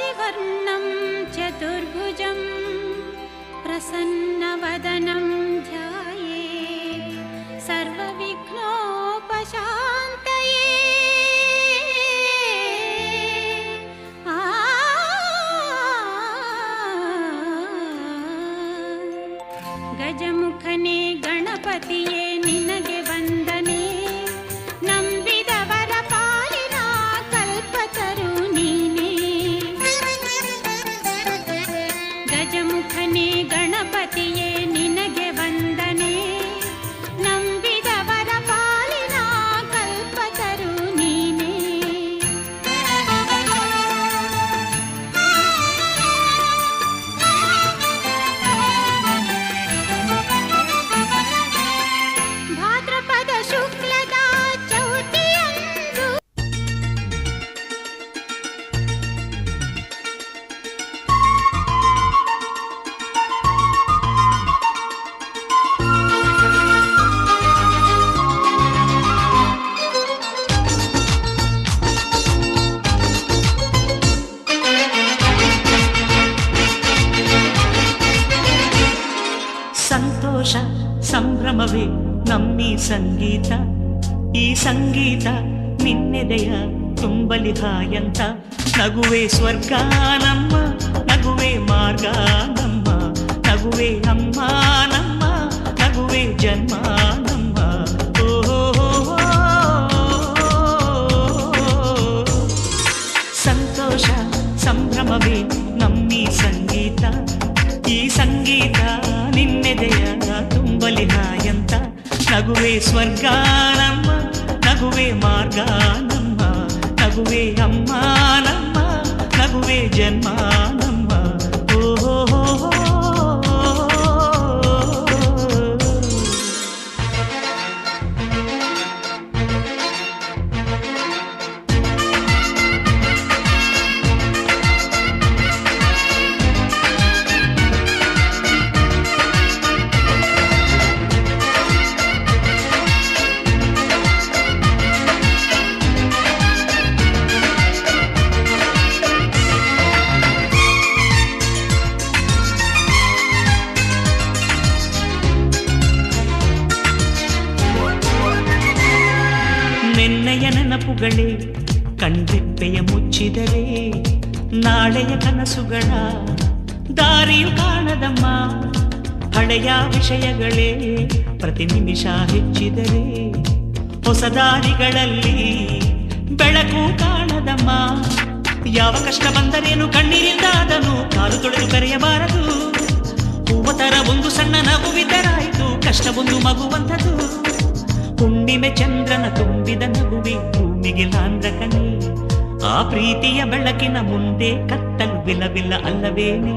शशिवर्णं चतुर्भुजं प्रसन्नवदनं ध्यायेत् सर्वविघ्नोपशान्तये। गजमुखने गणपतिये निनगे वंदने, ನಂಬಿದವರ ಪಾಲಿನ ಕಲ್ಪತರು ನೀನೇ। ಗಜಮುಖನೇ ಗಣಪತಿಯೇ ನಿನಗೆ ವಂದನೆ, ನಂಬಿದವರ ಪಾಲಿನ ಕಲ್ಪತರು ನೀನೇ। ಭಾದ್ರಪದ ಶುಕ್ಲದ ಚೌತಿಯಂದು ಸಂತೋಷ ಸಂಭ್ರಮವೇ ನಮ್ಮಿ ಸಂಗೀತ, ಈ ಸಂಗೀತ ನಿನ್ನೆದೆಯ ತುಂಬಲಿ ಹಾಯಂತ. ನಗುವೆ ಸ್ವರ್ಗ ನಮ್ಮ, ನಗುವೆ ಮಾರ್ಗ ನಮ್ಮ, ನಗುವೆ ಅಮ್ಮ ನಮ್ಮ, ನಗುವೆ ಜನ್ಮ ನಮ್ಮ. ಸಂತೋಷ ಸಂಭ್ರಮವೇ ನಮ್ಮಿ ಸಂಗೀತ, ಈ ಸಂಗೀತ ನಿನ್ನೆದೆಯ ತುಂಬಲಿ ಹಾಯಂತ. ನಗುವೆ ಸ್ವರ್ಗ ನಮ್ಮ, ನಗುವೆ ಮಾರ್ಗ ನಮ್ಮ, ನಗುವೆ ಅಮ್ಮ ನಮ್ಮ, ನಗುವೆ ಜನ್ಮ ನಮ್ಮ. ನೆನ್ನೆಯ ನೆನಪುಗಳೇ ಕಣ್ರೆಪ್ಪೆಯ ಮುಚ್ಚಿದರೆ, ನಾಳೆಯ ಕನಸುಗಳ ದಾರಿಯು ಕಾಣದಮ್ಮ. ಹಳೆಯ ವಿಷಯಗಳೇ ಪ್ರತಿ ನಿಮಿಷ ಹೆಚ್ಚಿದರೆ, ಹೊಸ ದಾರಿಗಳಲ್ಲಿ ಬೆಳಕು ಕಾಣದಮ್ಮ. ಯಾವ ಕಷ್ಟ ಬಂದರೇನು ಕಣ್ಣೀರಿಂದ ಅದನ್ನು ಕಾಲು ತೊಳೆದು ಕರೆಯಬಾರದು. ಹೂವ ತರ ಒಂದು ಸಣ್ಣ ನಗುವಿದ್ದರಾಯಿತು, ಕಷ್ಟವೊಂದು ಮಗುವಂಥದು. ಹುಣ್ಣಿಮೆ ಚಂದ್ರನ ತುಂಬಿದ ನಗುವೆ ಭೂಮಿಗೆ ಲಾಂದ್ರ ಕಣೆ, ಆ ಪ್ರೀತಿಯ ಬೆಳಕಿನ ಮುಂದೆ ಕತ್ತಲು ವಿಲವಿಲ್ಲ ಅಲ್ಲವೇನೆ.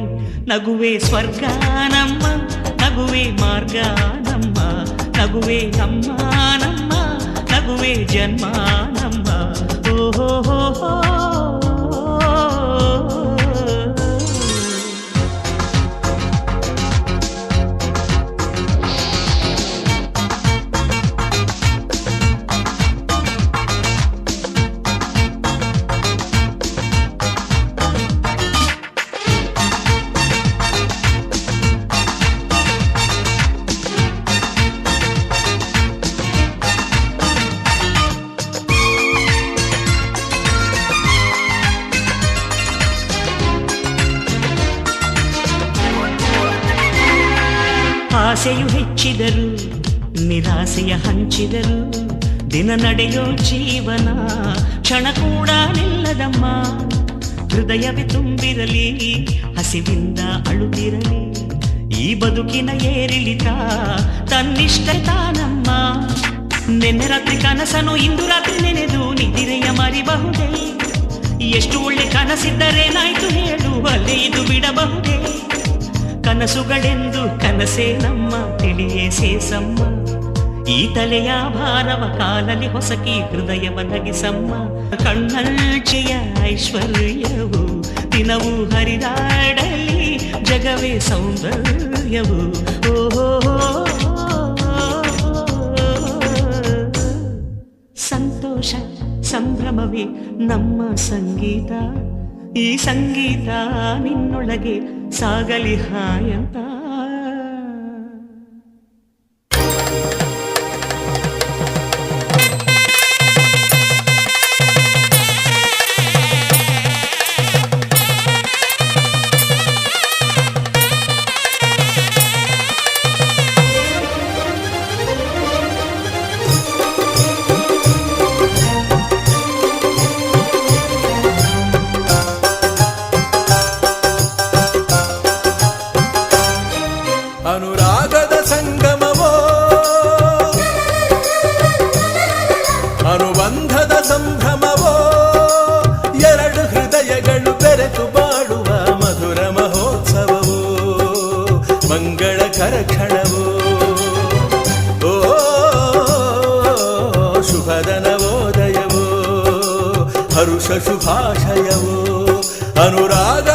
ನಗುವೆ ಸ್ವರ್ಗ ನಮ್ಮ, ನಗುವೆ ಮಾರ್ಗ ನಮ್ಮ, ನಗುವೆ ಅಮ್ಮ ನಮ್ಮ, ನಗುವೆ ಜನ್ಮ ನಮ್ಮ. ಓಹೋ ಆಸೆಯು ಹೆಚ್ಚಿದರು, ನಿರಾಸೆಯ ಹಂಚಿದರು, ದಿನ ನಡೆಯೋ ಜೀವನ ಕ್ಷಣ ಕೂಡ ನಿಲ್ಲದಮ್ಮ. ಹೃದಯವೇ ತುಂಬಿರಲಿ, ಹಸಿವಿಂದ ಅಳುತ್ತಿರಲಿ, ಈ ಬದುಕಿನ ಏರಿಳಿತ ತನ್ನಿಷ್ಟ ತಾನಮ್ಮ. ನೆನ್ನೆ ರಾತ್ರಿ ಕನಸನು ಇಂದು ರಾತ್ರಿ ನೆನೆದು ನಿದಿರೆಯ ಮರಿಬಹುದೇ? ಎಷ್ಟು ಒಳ್ಳೆ ಕನಸಿದ್ದರೇನಾಯ್ತು ಹೇಳು, ಅಲ್ಲೇ ಇದು ಬಿಡಬಹುದೇ? ಕನಸುಗಳೆಂದು ಕನಸೇ ನಮ್ಮ ತಿಳಿಯೇ ಸೇಸಮ್ಮ. ಈ ತಲೆಯ ಭಾರವ ಕಾಲಲ್ಲಿ ಹೊಸಕಿ ಹೃದಯವ ನಗಿಸಮ್ಮ. ಕಣ್ಣಲ್ಚೆಯ ಐಶ್ವರ್ಯವು ದಿನವೂ ಹರಿದಾಡಲಿ, ಜಗವೇ ಸೌಂದರ್ಯವು. ಓಹೋ ಸಂತೋಷ ಸಂಭ್ರಮವೇ ನಮ್ಮ ಸಂಗೀತ, ಈ ಸಂಗೀತ ನಿನ್ನೊಳಗೆ ಸಾಗಲಿ ಹಾಯಂತ. ಅನುರಾಗದ ಸಂಗಮವೋ, ಅನುಬಂಧದ ಸಂಭ್ರಮವೋ, ಎರಡು ಹೃದಯಗಳು ಬೆರೆತು ಬಾಳುವ ಮಧುರ ಮಹೋತ್ಸವವೋ, ಮಂಗಳಕರ ಕ್ಷಣವೋ. ಓ ಶುಭದ ನವೋದಯವೋ, ಹರುಷ ಶುಭಾಶಯವೋ. ಅನುರಾಗ